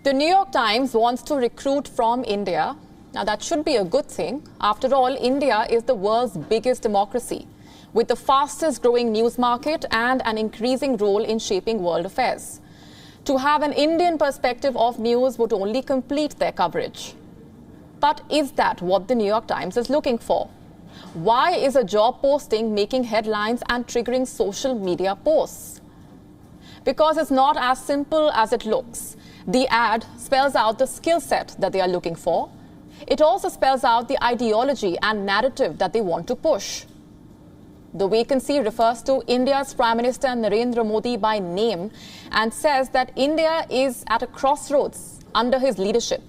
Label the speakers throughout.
Speaker 1: The New York Times wants to recruit from India. Now, that should be a good thing. After all, India is the world's biggest democracy, with the fastest growing news market and an increasing role in shaping world affairs. To have an Indian perspective of news would only complete their coverage. But is that what the New York Times is looking for? Why is a job posting making headlines and triggering social media posts? Because it's not as simple as it looks. The ad spells out the skill set that they are looking for. It also spells out the ideology and narrative that they want to push. The vacancy refers to India's Prime Minister Narendra Modi by name and says that India is at a crossroads under his leadership.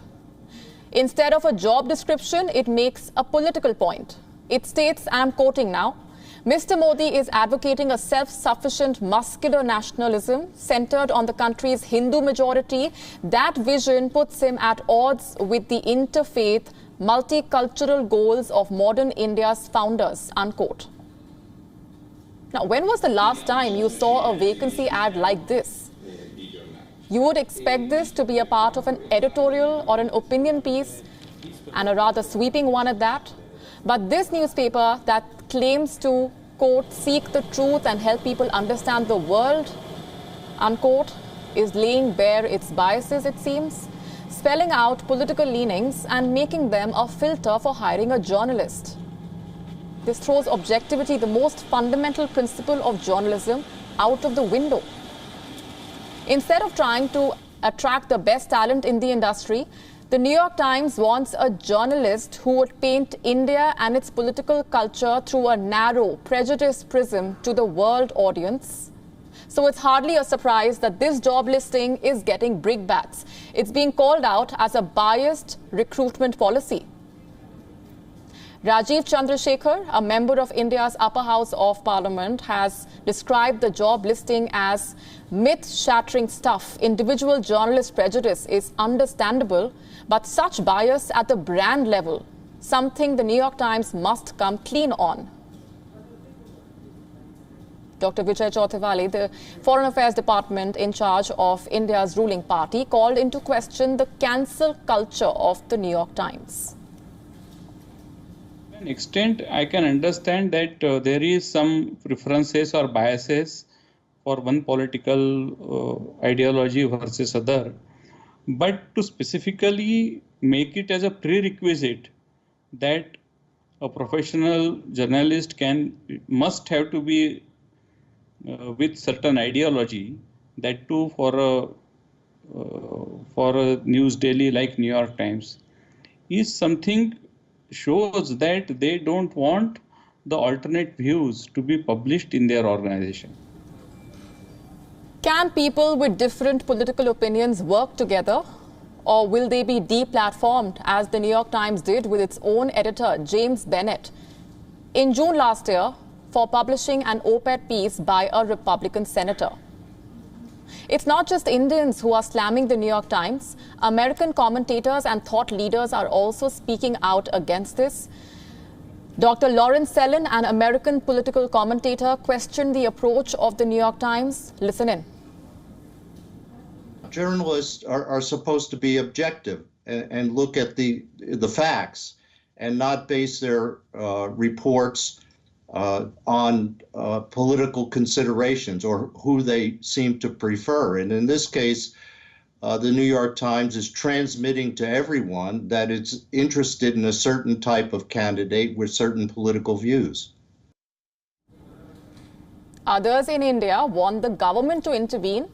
Speaker 1: Instead of a job description, it makes a political point. It states, and I'm quoting now, Mr. Modi is advocating a self-sufficient muscular nationalism centered on the country's Hindu majority. That vision puts him at odds with the interfaith, multicultural goals of modern India's founders, unquote. Now, when was the last time you saw a vacancy ad like this? You would expect this to be a part of an editorial or an opinion piece, and a rather sweeping one at that. But this newspaper that claims to, quote, seek the truth and help people understand the world, unquote, is laying bare its biases, it seems, spelling out political leanings and making them a filter for hiring a journalist. This throws objectivity, the most fundamental principle of journalism, out of the window. Instead of trying to attract the best talent in the industry, the New York Times wants a journalist who would paint India and its political culture through a narrow, prejudiced prism to the world audience. So it's hardly a surprise that this job listing is getting brickbats. It's being called out as a biased recruitment policy. Rajiv Chandrasekhar, a member of India's upper house of parliament, has described the job listing as myth-shattering stuff. Individual journalist prejudice is understandable, but such bias at the brand level, something the New York Times must come clean on. Dr. Vijay Chauthiwale, the Foreign Affairs Department in charge of India's ruling party, called into question the cancel culture of the New York Times.
Speaker 2: To an extent, I can understand that there is some preferences or biases for one political ideology versus other. But to specifically make it as a prerequisite that a professional journalist must have to be with certain ideology, that too for a news daily like New York Times, is something shows that they don't want the alternate views to be published in their organization.
Speaker 1: Can people with different political opinions work together, or will they be deplatformed as the New York Times did with its own editor, James Bennet, in June last year for publishing an op-ed piece by a Republican senator? It's not just Indians who are slamming the New York Times. American commentators and thought leaders are also speaking out against this. Dr. Lawrence Sellin, an American political commentator, questioned the approach of the New York Times. Listen in.
Speaker 3: Journalists are supposed to be objective and look at the facts and not base their reports on political considerations or who they seem to prefer. And in this case, the New York Times is transmitting to everyone that it's interested in a certain type of candidate with certain political views.
Speaker 1: Others in India want the government to intervene,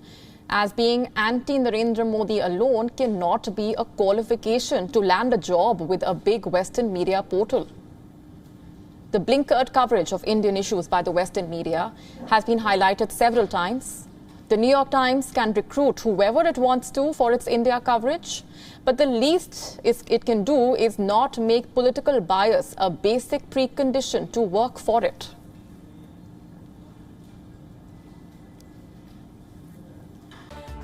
Speaker 1: as being anti-Narendra Modi alone cannot be a qualification to land a job with a big Western media portal. The blinkered coverage of Indian issues by the Western media has been highlighted several times. The New York Times can recruit whoever it wants to for its India coverage, but the least it can do is not make political bias a basic precondition to work for it.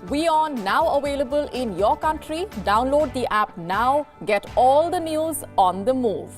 Speaker 1: WION now available in your country. Download the app now. Get all the news on the move.